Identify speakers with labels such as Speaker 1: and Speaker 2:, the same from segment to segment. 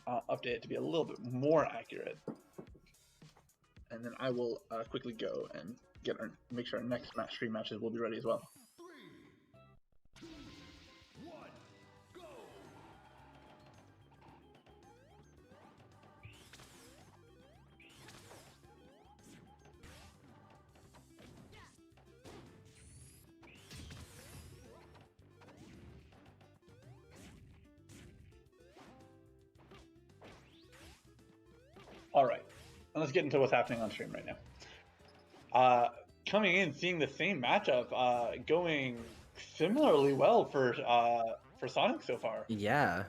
Speaker 1: update it to be a little bit more accurate. And then I will quickly go and make sure our next stream matches will be ready as well.
Speaker 2: 3, 2, 1, go!
Speaker 1: All right, and let's get into what's happening on stream right now. Coming in, seeing the same matchup, going similarly well for Sonic so far.
Speaker 3: Yeah.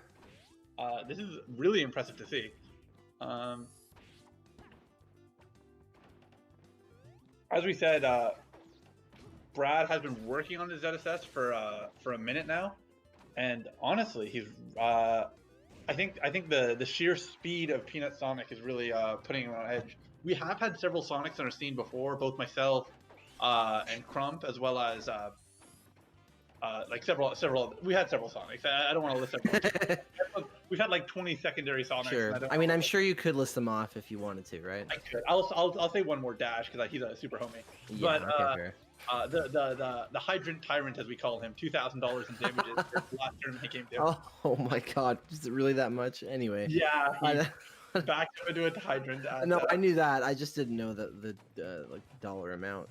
Speaker 1: This is really impressive to see. As we said, Brad has been working on his ZSS for a minute now, and honestly, he's I think the sheer speed of Peanut Sonic is really putting him on edge. We have had several Sonics on our scene before, both myself and Crump, as well as like several. We had several Sonics. I don't want to list everyone. We've had like 20 secondary Sonics.
Speaker 3: Sure. I mean, I'm sure you could list them off if you wanted to, right?
Speaker 1: I could. I'll say one more Dash because he's a super homie.
Speaker 3: Yeah,
Speaker 1: but
Speaker 3: okay,
Speaker 1: the Hydrant Tyrant, as we call him, $2,000 in damages for the last tournament he came to.
Speaker 3: Oh my God! Is it really that much? Anyway.
Speaker 1: Yeah. He backed him into a Hydrant.
Speaker 3: No, I knew that. I just didn't know the like dollar amount.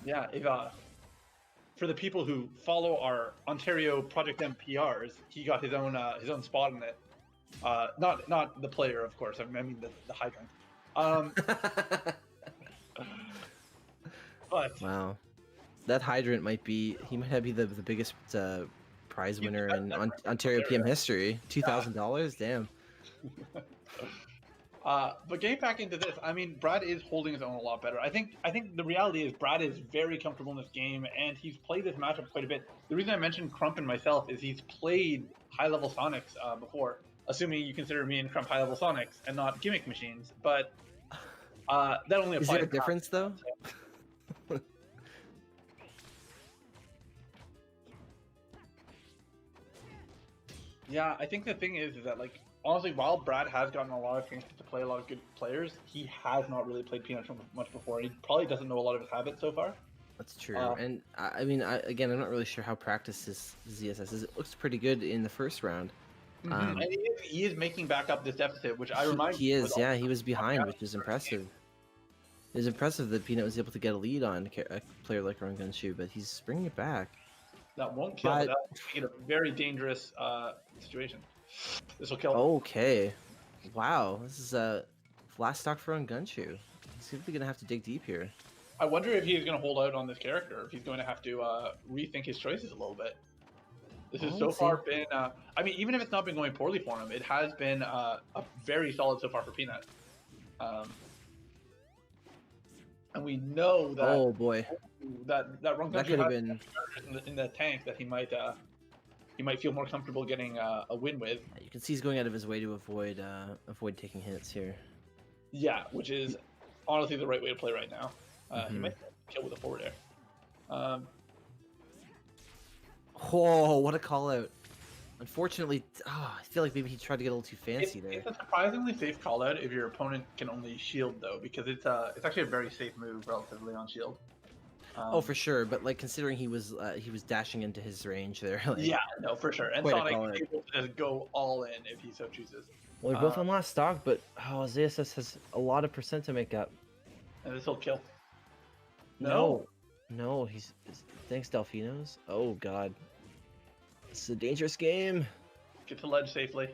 Speaker 1: Yeah. If, for the people who follow our Ontario Project M PRs, he got his own spot in it. Not the player, of course. I mean the Hydrant. But
Speaker 3: wow, that Hydrant might be the biggest prize winner in Ontario PM history. $2,000, damn.
Speaker 1: But getting back into this, I mean, Brad is holding his own a lot better. I think the reality is Brad is very comfortable in this game, and he's played this matchup quite a bit. The reason I mentioned Crump and myself is he's played high-level Sonics before, assuming you consider me and Crump high-level Sonics and not gimmick machines. But that only applies.
Speaker 3: Is there a difference though?
Speaker 1: Yeah, I think the thing is that, like, honestly, while Brad has gotten a lot of chances to play a lot of good players, he has not really played Peanut much before. He probably doesn't know a lot of his habits so far.
Speaker 3: That's true. And I mean, again, I'm not really sure how practiced his ZSS is. It looks pretty good in the first round.
Speaker 1: And he is making back up this deficit, which I remind
Speaker 3: he is. Yeah, he was behind, which is impressive. It was impressive that Peanut was able to get a lead on a player like Rongunshu, but he's bringing it back.
Speaker 1: That won't kill. That will make it a very dangerous situation. This will kill.
Speaker 3: Okay. Wow. This is a last stock for Rongunshu. He's simply gonna have to dig deep here.
Speaker 1: I wonder if he's gonna hold out on this character, or if he's going to have to rethink his choices a little bit. This has so far been. I mean, even if it's not been going poorly for him, it has been a very solid so far for Peanut. And we know that.
Speaker 3: Oh boy.
Speaker 1: That Rongunshu has been in the tank that he might feel more comfortable getting a win with.
Speaker 3: You can see he's going out of his way to avoid taking hits here.
Speaker 1: Yeah, which is honestly the right way to play right now. He might kill with a forward air.
Speaker 3: Oh, what a call out! Unfortunately, I feel like maybe he tried to get a little too fancy there.
Speaker 1: It's a surprisingly safe call out if your opponent can only shield though, because it's actually a very safe move relatively on shield.
Speaker 3: Oh, for sure, but like considering he was dashing into his range there. Like,
Speaker 1: yeah, no, for sure. And Sonic is able to just go all in if he so chooses.
Speaker 3: Well, they're both on last stock, but ZSS has a lot of percent to make up.
Speaker 1: And this will kill.
Speaker 3: No, he's thanks Delfinos. Oh God, it's a dangerous game.
Speaker 1: Get to ledge safely.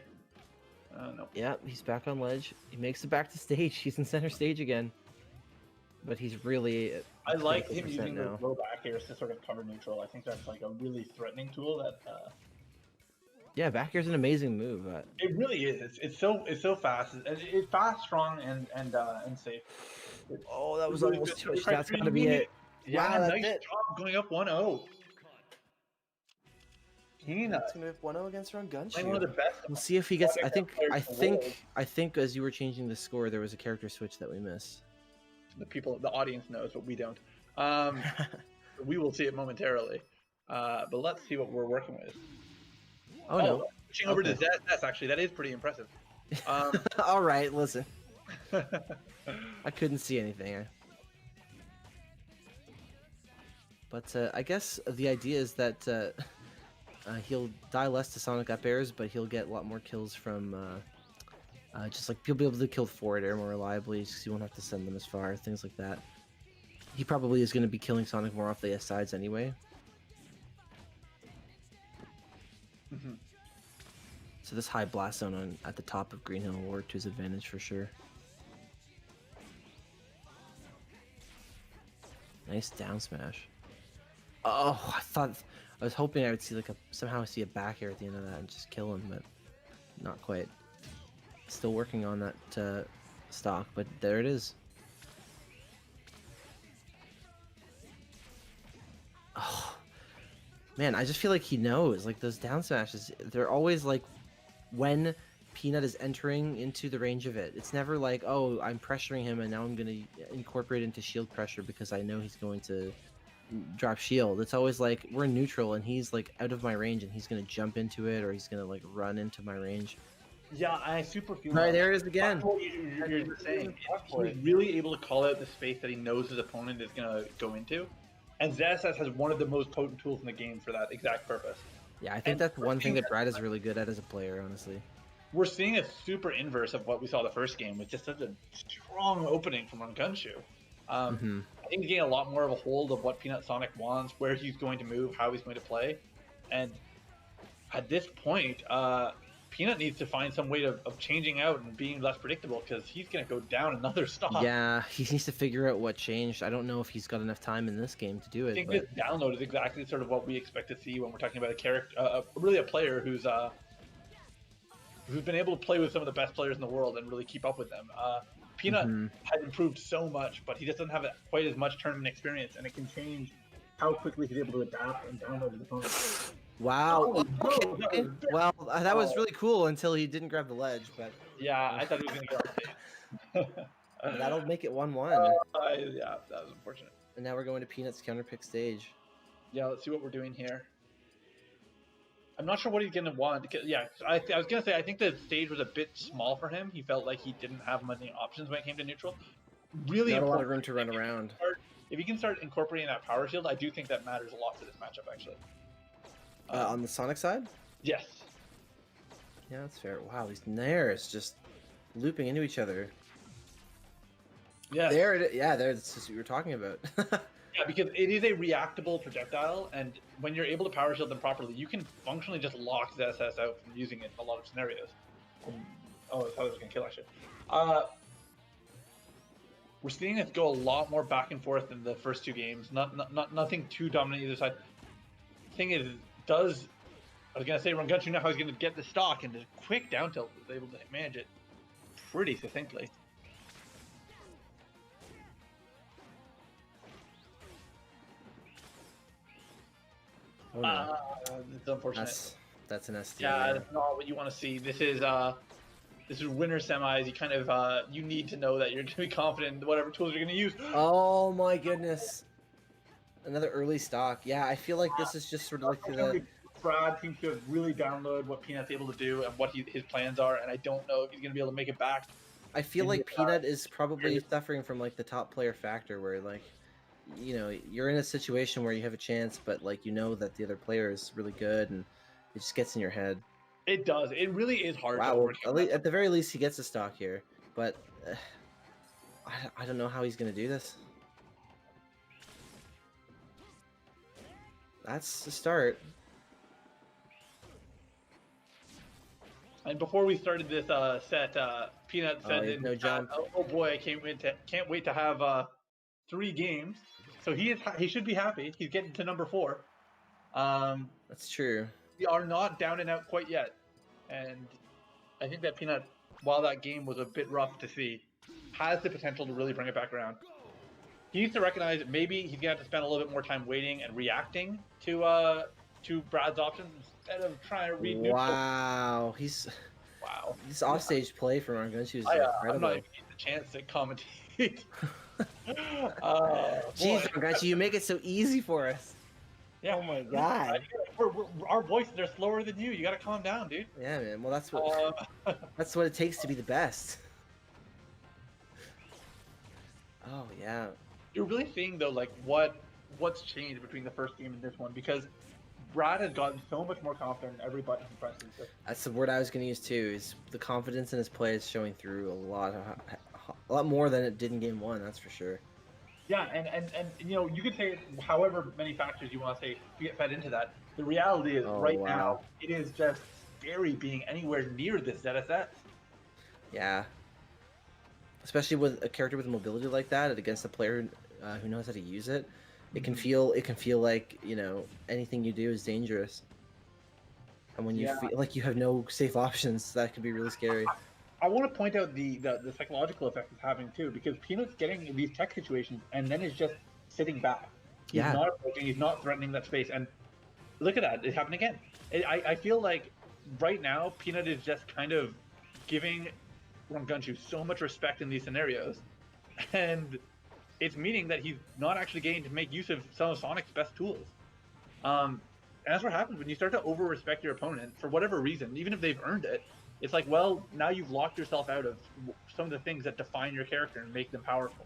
Speaker 1: No.
Speaker 3: Yeah, he's back on ledge. He makes it back to stage. He's in center stage again. But he's really.
Speaker 1: I like him using the low back airs to sort of cover neutral. I think that's like a really threatening tool. That.
Speaker 3: Yeah, back air's an amazing move.
Speaker 1: It really is. It's so fast. It's fast, strong, and safe.
Speaker 3: Oh, that was really almost too much. That's gonna be it.
Speaker 1: Yeah, wow, nice job going up 1-0.
Speaker 3: Peanut's gonna have 1-0 against Rongunshu.
Speaker 1: One of the best.
Speaker 3: We'll see if he gets. I think as you were changing the score, there was a character switch that we missed.
Speaker 1: The audience knows, but we don't. We will see it momentarily. But let's see what we're working with.
Speaker 3: Oh no!
Speaker 1: Switching over to ZSS, actually, that is pretty impressive.
Speaker 3: All right, listen. I couldn't see anything. But I guess the idea is that he'll die less to Sonic up airs, but he'll get a lot more kills from just like he'll be able to kill forward air more reliably, because you won't have to send them as far, things like that. He probably is going to be killing Sonic more off the S sides anyway. So this high blast zone at the top of Green Hill will work to his advantage for sure. Nice down smash. Oh, I was hoping I would see like somehow see a back air at the end of that and just kill him, but not quite. Still working on that stock, but there it is. Oh, man, I just feel like he knows. Like those down smashes, they're always like when Pnut is entering into the range of it. It's never like, oh, I'm pressuring him and now I'm going to incorporate into shield pressure because I know he's going to drop shield. It's always like we're neutral and he's like out of my range and he's going to jump into it or he's going to like run into my range.
Speaker 1: Yeah, I super feel
Speaker 3: right there it is again.
Speaker 1: You're just saying he's really able to call out the space that he knows his opponent is going to go into. And ZSS has one of the most potent tools in the game for that exact purpose.
Speaker 3: Yeah, I think that's one thing that Brad is really good at as a player, honestly.
Speaker 1: We're seeing a super inverse of what we saw the first game with just such a strong opening from Rongunshu. I think he's getting a lot more of a hold of what Pnut Sonic wants, where he's going to move, how he's going to play. And at this point, Pnut needs to find some way of changing out and being less predictable because he's going to go down another stock.
Speaker 3: Yeah, he needs to figure out what changed. I don't know if he's got enough time in this game to do it.
Speaker 1: I think this download is exactly sort of what we expect to see when we're talking about a character, really a player who's been able to play with some of the best players in the world and really keep up with them. Pnut has improved so much, but he just doesn't have quite as much tournament experience, and it can change how quickly he's able to adapt and download his opponent.
Speaker 3: Wow. Okay. Well, that was really cool until he didn't grab the ledge, but
Speaker 1: yeah, I thought he was going to get off.
Speaker 3: That'll make it 1-1.
Speaker 1: Yeah, that was unfortunate.
Speaker 3: And now we're going to Pnut's counterpick stage.
Speaker 1: Yeah, let's see what we're doing here. I'm not sure what he's going to want. Yeah, I was going to say, I think the stage was a bit small for him. He felt like he didn't have many options when it came to neutral. Really
Speaker 3: not a lot of room to run around.
Speaker 1: If he can start incorporating that power shield, I do think that matters a lot for this matchup, actually.
Speaker 3: On the Sonic side?
Speaker 1: Yes.
Speaker 3: Yeah, that's fair. Wow, these nairs just looping into each other.
Speaker 1: Yeah.
Speaker 3: There it is. Yeah, that's just what you were talking about.
Speaker 1: Yeah, because it is a reactable projectile, and when you're able to power shield them properly, you can functionally just lock ZSS out from using it in a lot of scenarios. Oh, I thought it was going to kill, actually. We're seeing it go a lot more back and forth than the first two games. Nothing too dominant either side. Thing is, I was going to say, Rongunshu now how he's going to get the stock, and the quick down tilt is able to manage it pretty succinctly.
Speaker 3: Oh, no.
Speaker 1: It's unfortunate.
Speaker 3: That's an SD.
Speaker 1: Yeah, that's not what you want to see. This is winner semis. You kind of you need to know that you're going to be confident in whatever tools you're going to use.
Speaker 3: Oh my goodness. Another early stock. Yeah, I feel like this is just sort of like the...
Speaker 1: Brad seems to have really downloaded what Pnut's able to do and what his plans are, and I don't know if he's going to be able to make it back.
Speaker 3: I feel like Pnut is probably suffering from like the top player factor where like, you know, you're in a situation where you have a chance, but like you know that the other player is really good and it just gets in your head.
Speaker 1: It does. It really is hard.
Speaker 3: Wow, at the very least he gets a stock here, but I don't know how he's going to do this. That's the start.
Speaker 1: And before we started this set, Pnut said,
Speaker 3: no jump.
Speaker 1: "Oh boy, I can't wait to have 3 games." So he should be happy. He's getting to number 4.
Speaker 3: That's true.
Speaker 1: We are not down and out quite yet, and I think that Pnut, while that game was a bit rough to see, has the potential to really bring it back around. He needs to recognize that maybe he's gonna have to spend a little bit more time waiting and reacting to Brad's options instead of trying to read neutral.
Speaker 3: Wow,
Speaker 1: Wow.
Speaker 3: This offstage play from Rongunshu is
Speaker 1: I'm
Speaker 3: incredible.
Speaker 1: not even getting the chance to commentate.
Speaker 3: Jeez, Rongunshu, you make it so easy for us.
Speaker 1: Yeah.
Speaker 3: Oh my god.
Speaker 1: Our voices are slower than you. You gotta calm down, dude.
Speaker 3: Yeah, man. Well, that's what That's what it takes to be the best. Oh yeah.
Speaker 1: You're really seeing though, like what's changed between the first game and this one, because Brad has gotten so much more confident in every button he presses.
Speaker 3: That's the word I was going to use too. Is the confidence in his play is showing through a lot more than it did in game one. That's for sure.
Speaker 1: Yeah, and you know, you could say however many factors you want to say get fed into that. The reality is,
Speaker 3: Oh,
Speaker 1: right
Speaker 3: wow.
Speaker 1: now, it is just scary being anywhere near this ZSS.
Speaker 3: Yeah. Especially with a character with mobility like that against a player who knows how to use it, it can feel like, you know, anything you do is dangerous. And when you feel like you have no safe options, that could be really scary.
Speaker 1: I want to point out the psychological effect it's having too, because Peanut's getting in these tech situations and then is just sitting back. He's
Speaker 3: Yeah.
Speaker 1: not approaching, he's not threatening that space. And look at that, it happened again. I feel like right now, Peanut is just kind of giving Rongunshu so much respect in these scenarios. And it's meaning that he's not actually getting to make use of some of Sonic's best tools. And that's what happens when you start to over-respect your opponent for whatever reason, even if they've earned it. It's like, well, now you've locked yourself out of some of the things that define your character and make them powerful.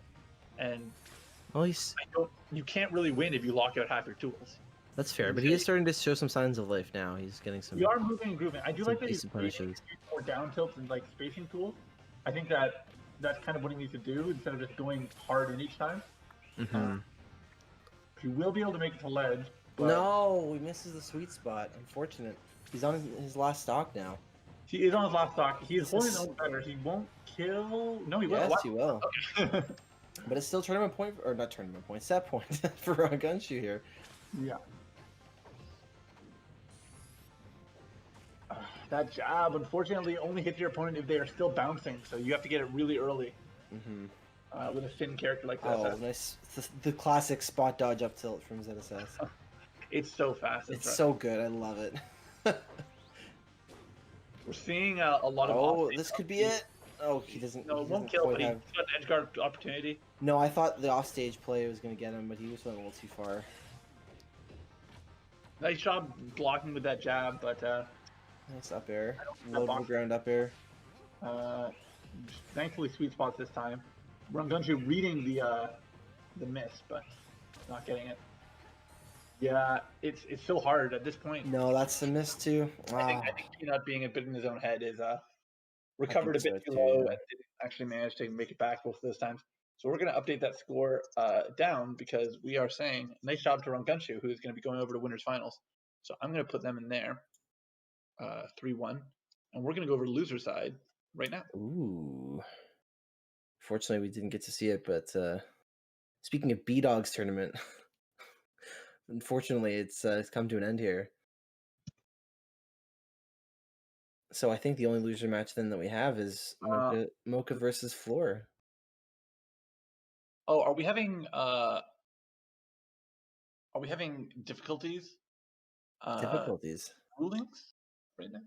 Speaker 1: And
Speaker 3: Well,
Speaker 1: you can't really win if you lock out half your tools.
Speaker 3: that's fair, but he is starting to show some signs of life now. He's getting some.
Speaker 1: You are moving and grooving. I do like that he's
Speaker 3: decent
Speaker 1: using
Speaker 3: punishes.
Speaker 1: more down tilts and like spacing tools. I think that's kind of what he needs to do instead of just going hard in each time. He will be able to make it to ledge. But
Speaker 3: No, he misses the sweet spot. Unfortunate. He's on his last stock now.
Speaker 1: he is on his last stock. He is holding on better. He won't kill. No, he will.
Speaker 3: Yes,
Speaker 1: Wow.
Speaker 3: he will. But it's still tournament point, or not tournament point, set point for Rongunshu here.
Speaker 1: Yeah. That jab, unfortunately, only hits your opponent if they are still bouncing, so you have to get it really early with a thin character like that.
Speaker 3: Oh, nice. The classic spot dodge up tilt from ZSS.
Speaker 1: It's so fast.
Speaker 3: It's so good. I love it.
Speaker 1: We're seeing a lot of.
Speaker 3: Oh, this could be it. Oh, he doesn't.
Speaker 1: No,
Speaker 3: he
Speaker 1: it won't
Speaker 3: doesn't
Speaker 1: kill,
Speaker 3: quite
Speaker 1: but he's
Speaker 3: have...
Speaker 1: got an edge guard opportunity.
Speaker 3: No, I thought the offstage play was going to get him, but he was going a little too far.
Speaker 1: Nice job blocking with that jab, but
Speaker 3: Nice up air. Low to the ground up air.
Speaker 1: thankfully sweet spots this time. Rongunshu reading the miss, but not getting it. Yeah, it's so hard at this point.
Speaker 3: No, that's the miss too.
Speaker 1: I think Pnut being a bit in his own head is recovered a
Speaker 3: so
Speaker 1: bit too
Speaker 3: too,
Speaker 1: low
Speaker 3: yeah.
Speaker 1: and didn't actually manage to make it back both of those times. So we're going to update that score down because we are saying nice job to Rongunshu, who's going to be going over to winners finals. So I'm going to put them in there, 3-1, and we're going to go over to loser side right now.
Speaker 3: Ooh. Fortunately, we didn't get to see it, but speaking of B-Dogs tournament, unfortunately, it's come to an end here. So I think the only loser match then that we have is Mocha versus Floor.
Speaker 1: Oh, are we having difficulties?
Speaker 3: Difficulties.
Speaker 1: Rulings right now?